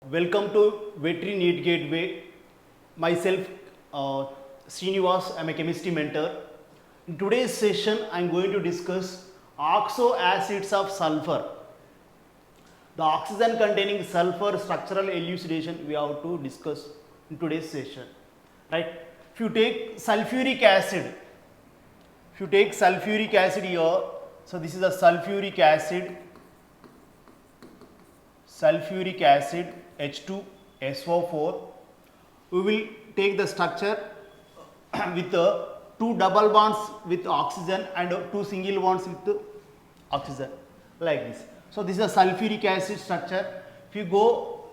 Welcome to Vetrii NEET Gateway. Myself, Srinivas, I am a chemistry mentor. In today's session, I am going to discuss oxoacids of sulfur. The oxygen containing sulfur structural elucidation we have to discuss in today's session. Right? If you take sulfuric acid, here, so this is a sulfuric acid H2SO4. We will take the structure with two double bonds with oxygen and two single bonds with oxygen, like this. So this is a sulfuric acid structure. If you go,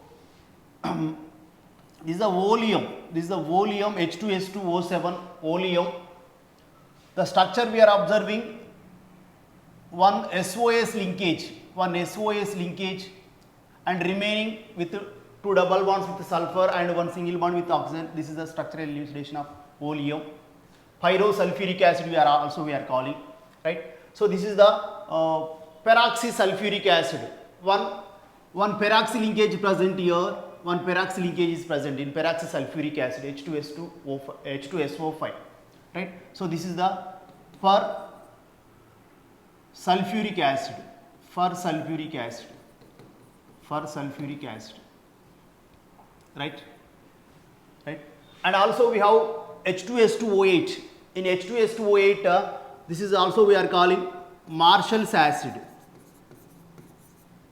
this is a oleum. This is a oleum H2S2O7 oleum. The structure we are observing one SOS linkage, and remaining with two double bonds with sulfur and one single bond with oxygen. This is the structural elucidation of oleum. Pyrosulfuric acid we are calling, right? So this is the peroxysulfuric acid. One peroxy linkage present here. One peroxy linkage is present in peroxysulfuric acid H2SO5, right? So this is the sulfuric acid, right? And also we have H2S2O8. In H2S2O8, this is also we are calling Marshall's acid.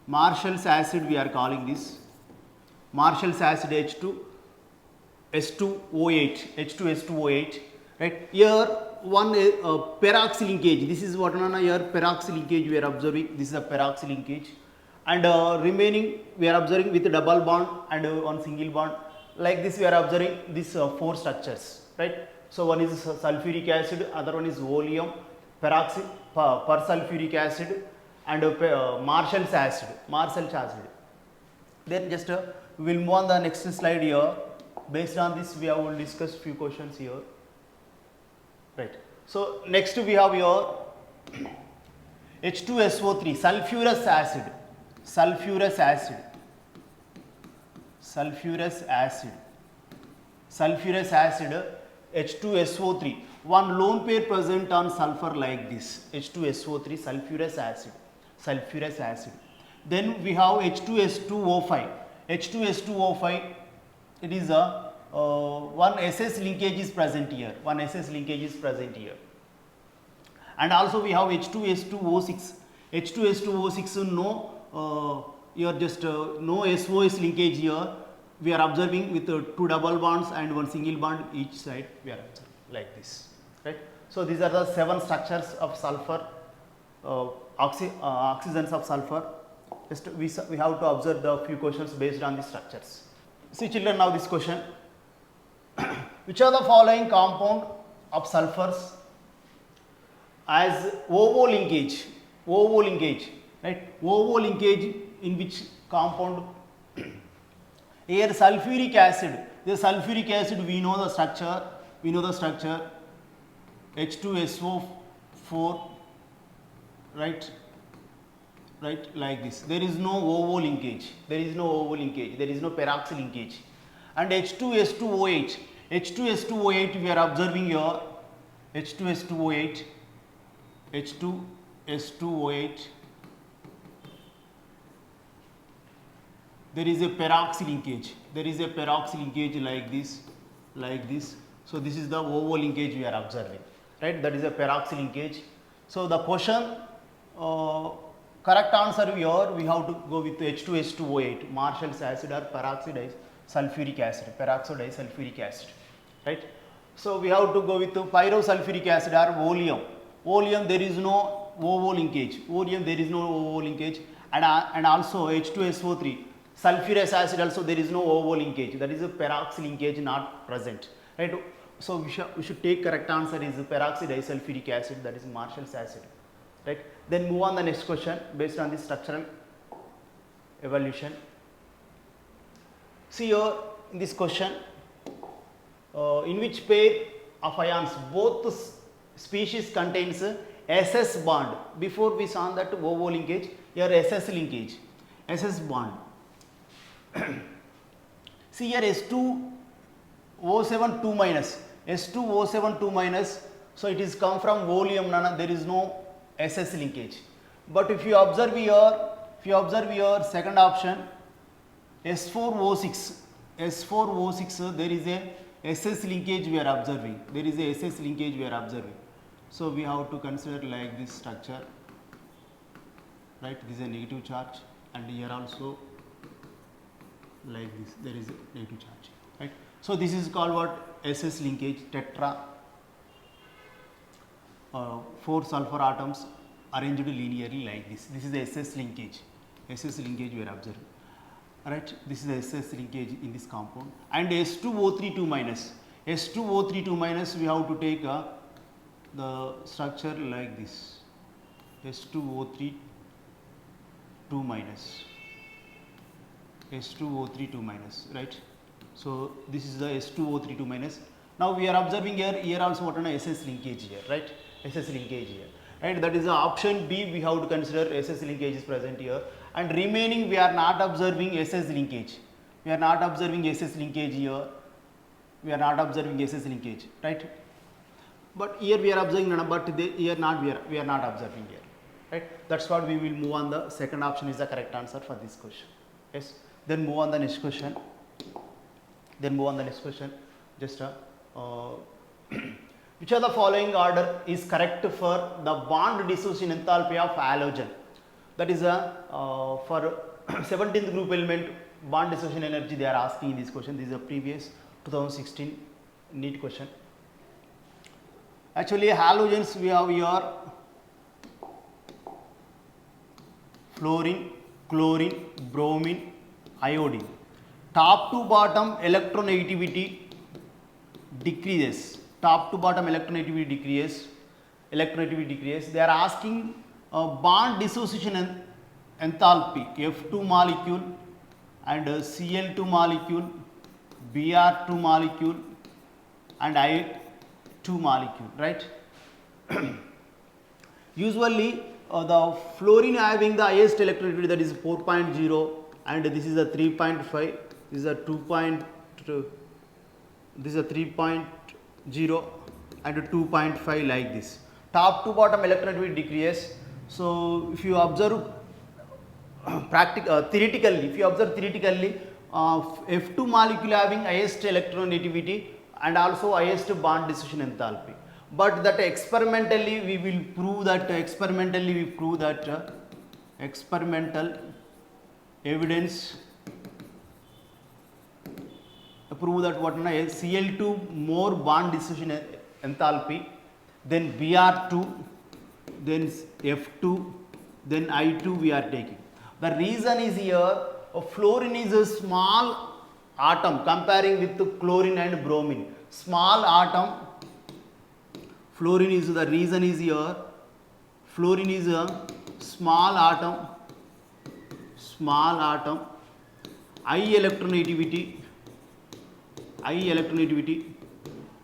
We are calling this Marshall's acid H2S2O8, right? Here one peroxy linkage. This is what here peroxy linkage we are observing. This is a peroxy linkage, and remaining we are observing with a double bond and one single bond. Like this we are observing these four structures, right? So one is sulfuric acid, other one is oleum, persulfuric acid, and Marshall's acid. Then just we will move on the next slide here. Based on this, we will discuss few questions here, right? So next we have here H2SO3, sulfurous acid H2SO3. One lone pair present on sulfur like this, H2SO3, sulfurous acid. Then we have H2S2O5. It is a one SS linkage is present here. And also we have H2S2O6. No here just no SOS linkage here. We are observing with two double bonds and one single bond each side. We are observing like this, right? So these are the 7 structures of sulfur, oxygens of sulfur. Just we have to observe the few questions based on the structures. See children, now this question: which are the following compound of sulfurs as OO linkage, right? OO linkage in which compound? Here sulfuric acid. The sulfuric acid we know the structure. H2SO4, right, like this. There is no OO linkage. There is no peroxy linkage. And H2S2O8 we are observing here. H2S2O8. There is a peroxy linkage. Like this. So this is the OO linkage we are observing, right? That is a peroxy linkage. So the question, correct answer here we have to go with H2S2O8, Marshall's acid or peroxydisulfuric acid, right? So we have to go with pyrosulfuric acid or oleum. There is no OO linkage. And also H2SO3, sulfurous acid also there is no OO linkage. That is a peroxy linkage not present, right? So we should take correct answer is peroxydisulfuric acid, that is Marshall's acid, right? Then move on the next question based on the structural evolution. See here in this question, in which pair of ions both species contains SS bond. Before we saw that OO linkage, here SS linkage, SS bond. See here S2O7 2 minus, S2O7 2 minus, so it is come from volume, nana, there is no SS linkage. But if you observe here, second option, S4O6, there is a SS linkage we are observing. So we have to consider like this structure, right? This is a negative charge, and here also like this, there is a negative charge, right? So this is called what? SS linkage, tetra, 4 sulfur atoms arranged linearly like this. This is the SS linkage we are observing. Right, this is the SS linkage in this compound, and S2O3 2 minus, we have to take the structure like this, S2O3 2 minus, right. So this is the S2O3 2 minus. Now we are observing here also what an SS linkage here, right, right. That is the option B. We have to consider SS linkage is present here, and remaining we are not observing SS linkage. Here, right. But here we are observing, but here we are not observing here, right. That's what we will move on. The second option is the correct answer for this question. Yes. Then move on the next question. Just which of the following order is correct for the bond dissociation enthalpy of halogen? That is for 17th group element bond dissociation energy they are asking in this question. This is a previous 2016 NEET question. Actually halogens we have here fluorine, chlorine, bromine, iodine. Top to bottom electronegativity decreases. They are asking bond dissociation enthalpy, F2 molecule and Cl2 molecule, Br2 molecule and I2 molecule, right. Usually the fluorine having the highest electronegativity, that is 4.0, and this is a 3.5, this is a 2.2, this is a 3.0 and 2.5 like this. Top to bottom electronegativity decreases. So if you observe theoretically, F2 molecule having highest electronegativity and also highest bond dissociation enthalpy. But that experimentally we prove that experimental evidence prove that what Cl2 more bond dissociation enthalpy, then Br2, then F2, then I2 we are taking. The reason is here fluorine is a small atom comparing with chlorine and bromine. Small atom, fluorine is the reason is here. Fluorine is a small atom, high electronegativity.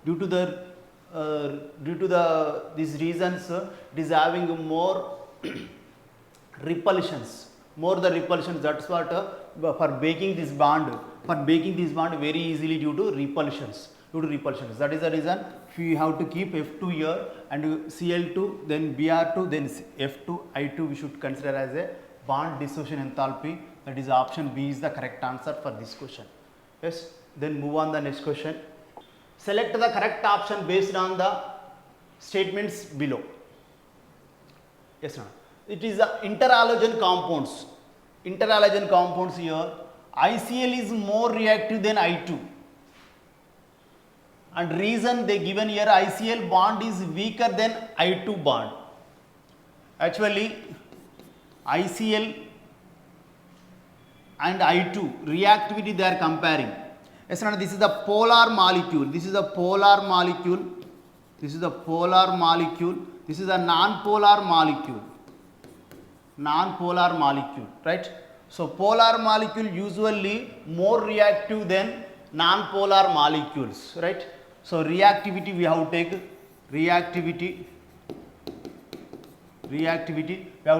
Due to these reasons, it is having more repulsions. That's what for breaking this bond very easily due to repulsions. That is the reason we have to keep F2 here and Cl2, then Br2, then F2, I2 we should consider as a bond dissociation enthalpy. That is option B is the correct answer for this question. Yes. Then move on the next question. Select the correct option based on the statements below. Yes, sir. It is the interhalogen compounds. Here, ICl is more reactive than I2. And reason they given here, ICl bond is weaker than I2 bond. Actually, ICl and I2 reactivity they are comparing. Yes, this is the polar molecule. This is a non-polar molecule. Right? So polar molecule usually more reactive than non-polar molecules. Right? So reactivity we have to take reactivity. We have to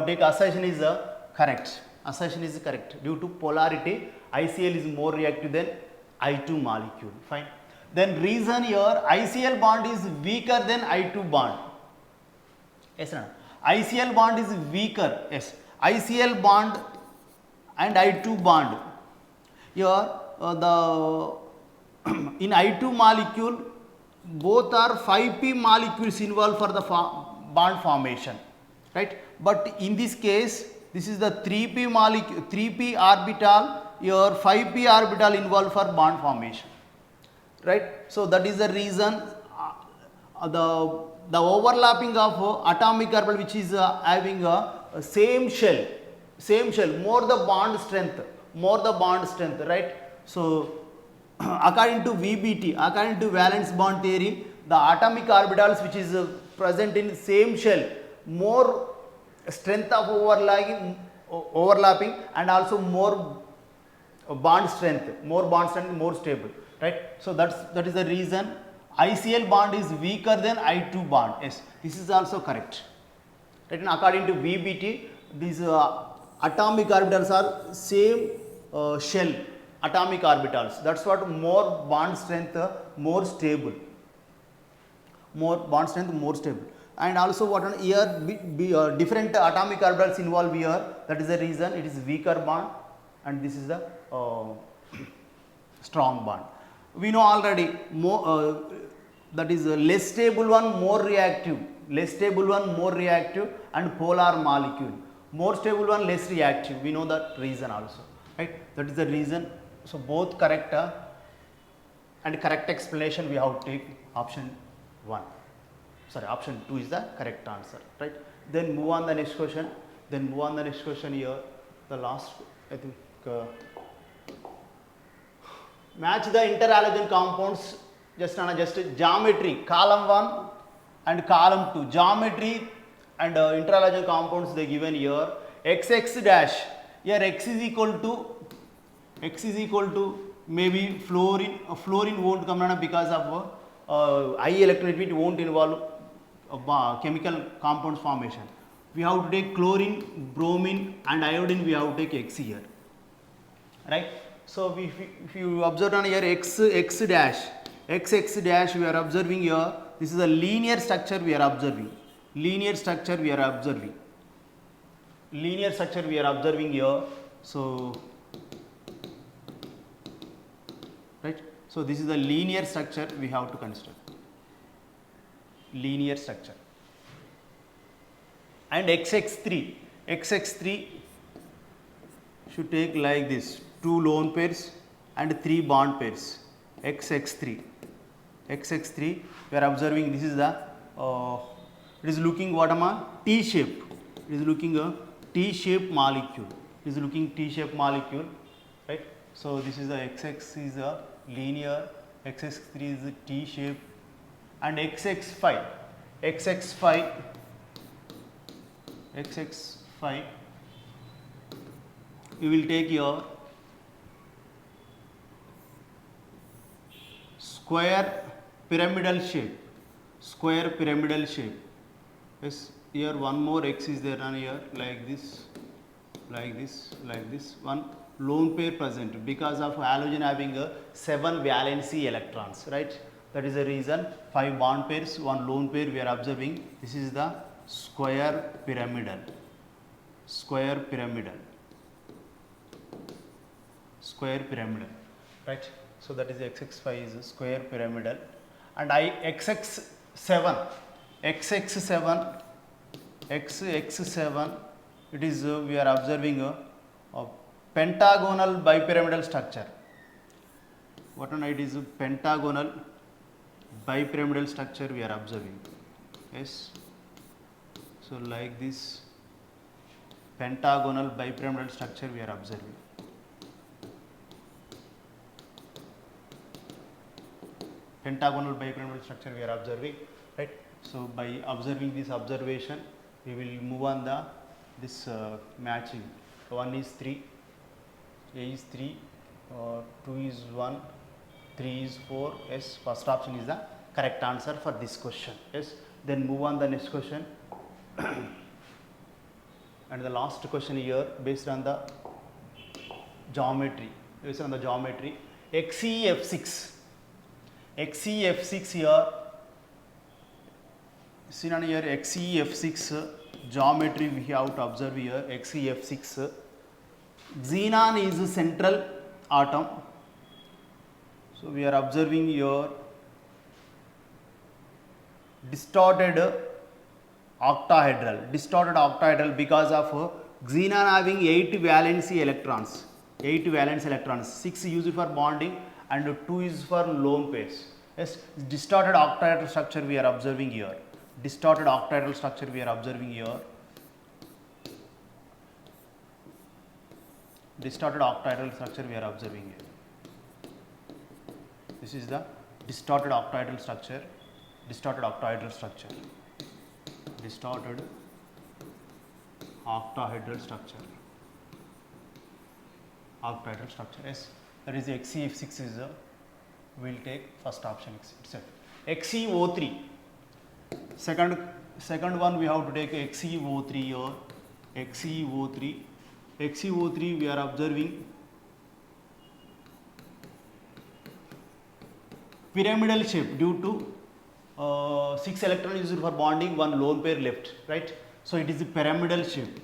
take assertion is correct. Due to polarity, ICl is more reactive than I2 molecule. Fine. Then reason here, ICL bond is weaker than I2 bond. Yes or no? ICL bond is weaker. Yes. ICL bond and I2 bond. Here the in I2 molecule both are 5p molecules involved for the bond formation, right? But in this case, this is the 3p molecule, 3p orbital, your 5p orbital involved for bond formation, right? So that is the reason the overlapping of atomic orbital which is having a same shell, more the bond strength, right? So according to VBT, according to valence bond theory, the atomic orbitals which is present in same shell, more strength of overlapping and also more bond strength, more stable, right? So that is the reason ICL bond is weaker than I2 bond. Yes, this is also correct, right? And according to VBT, these atomic orbitals are same shell atomic orbitals. That's what more bond strength, more stable. And also what on here different atomic orbitals involved here. That is the reason it is weaker bond, and this is the strong bond. We know already more that is less stable one more reactive, and polar molecule. More stable one less reactive. We know that reason also, right? That is the reason. So both correct and correct explanation we have to take option 1. Sorry, option 2 is the correct answer, right? Then move on the next question. Here, the last, I think, match the interhalogen compounds just geometry, column 1 and column 2. Geometry and interhalogen compounds they given here. XX dash, here X is equal to maybe fluorine. Fluorine won't come because of high electronegativity, won't involve chemical compounds formation. We have to take chlorine, bromine and iodine, we have to take X here, right? So if you observe on here XX dash we are observing here, this is a linear structure we are observing. Linear structure we are observing here. So right, so this is the linear structure we have to consider. Linear structure. And XX3 should take like this, 2 lone pairs and 3 bond pairs. XX3 we are observing, this is the it is looking what am I? T shape. It is looking a T-shaped molecule. Right? So this is the XX is a linear, XX3 is a T shape, and XX5 you will take your square pyramidal shape. Yes, here one more X is there, and here like this, one lone pair present because of halogen having 7 valency electrons, right? That is the reason 5 bond pairs, 1 lone pair we are observing. This is the square pyramidal, right? So that is XX5 is square pyramidal, and XX7 it is we are observing a pentagonal bipyramidal structure. What on it is pentagonal bipyramidal structure we are observing. Yes, so like this pentagonal bipyramidal structure we are observing. Right? So by observing this observation, we will move on this matching. 1 is 3, A is 3, 2 is 1, 3 is 4. Yes, first option is the correct answer for this question. Yes, then move on the next question. And the last question here, based on the geometry. XeF6. XeF6 here, seen on here XeF6 geometry we have to observe here. XeF6 xenon is a central atom, so we are observing here distorted octahedral because of xenon having 8 valency electrons, 6 used for bonding and 2 is for lone pairs. Yes, distorted octahedral structure we are observing here. Distorted octahedral structure we are observing here. Distorted octahedral structure we are observing here. This is the distorted octahedral structure. Distorted octahedral structure. Distorted octahedral structure. Octahedral structure. Yes, that is XeF6 is the, we will take first option itself. XeO3. Second one we have to take XeO3 here. XeO3. XeO3 we are observing pyramidal shape due to 6 electrons used for bonding, 1 lone pair left, right? So it is a pyramidal shape.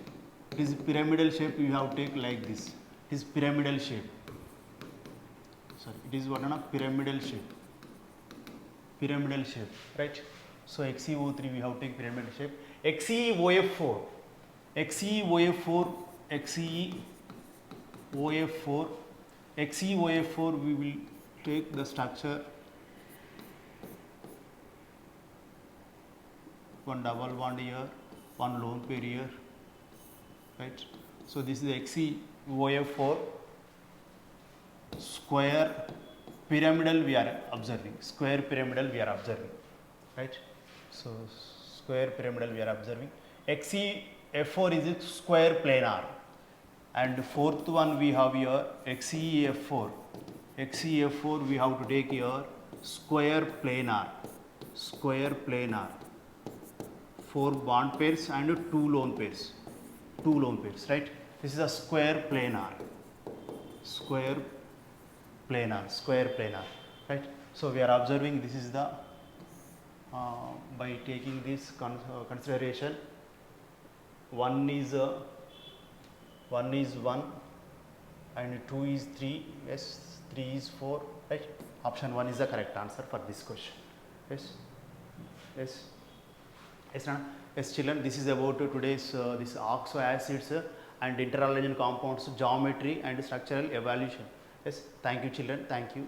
It is a pyramidal shape you have to take like this. It is pyramidal shape. Sorry, it is what a pyramidal shape. Pyramidal shape, right? So XeO3 we have to take pyramidal shape. XeOF4. XeOF4. XeOF4. XeOF4 we will take the structure 1 double bond here, 1 lone pair here, right? So this is the XeOF4 square pyramidal we are observing. Square pyramidal we are observing, right? So square pyramidal we are observing. XeF4 is a square planar, and fourth one we have here XeF4. XeF4 we have to take here square planar. Square planar. 4 bond pairs and 2 lone pairs. 2 lone pairs, right? This is a square planar. Square planar. Square planar, right? So we are observing this is the by taking this consideration, 1 is 1 and 2 is 3, yes, 3 is 4, right? Option 1 is the correct answer for this question. Yes, yes, yes, yes, children. This is about today's this OXOACIDS and interrelated compounds geometry and structural evaluation. Yes, thank you, children. Thank you.